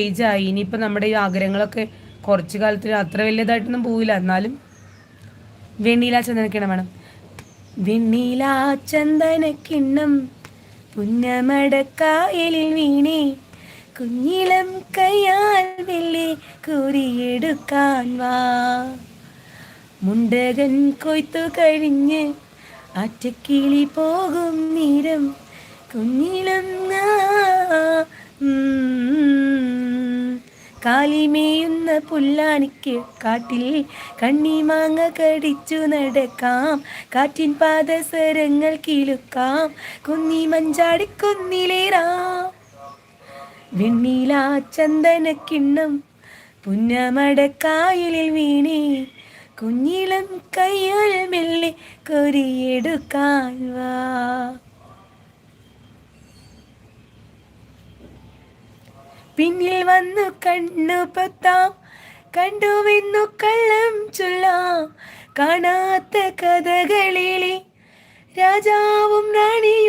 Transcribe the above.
ഏജായി. ഇനിയിപ്പോൾ നമ്മുടെ ഈ ആഗ്രഹങ്ങളൊക്കെ കുറച്ച് കാലത്തിന് അത്ര വലിയതായിട്ടൊന്നും പോവില്ല. എന്നാലും വെണ്ണീല ചന്ദനക്കിണ്ണം വേണം. വെണ്ണീല ചന്ദനക്കിണ്ണം പുന്നമടക്കായലിൽ വീണേ, കുഞ്ഞിളം കയ്യാൽ വെള്ളി കോരിയെടുക്കാൻ വാ. മുണ്ടകൻ കൊയ്ത്തു കഴിഞ്ഞ് ആറ്റക്കിളി പോകും നേരം, കുഞ്ഞിളം കാലിമേയുന്ന പുല്ലാനിക്ക് കാട്ടിൽ കണ്ണിമാങ്ങ കടിച്ചു നടക്കാം, കാറ്റിൻ പാദസരങ്ങൾ കിളുക്കാം, കുന്നി മഞ്ചാടിക്കുന്നിലേറാം. വെണ്ണീല ചന്ദനക്കിണ്ണം പുന്നമടക്കായലിൽ വീണേ, കുഞ്ഞിളം കയ്യാൽ മെല്ലെ കോരിയെടുക്കാൻ വാ. പിന്നിൽ വന്നു കണ്ണു പൊത്താം, കണ്ടുവെന്നു കള്ളം ചൊല്ലാം, കാണാത്ത കഥകളിലെ രാജാവും റാണിയും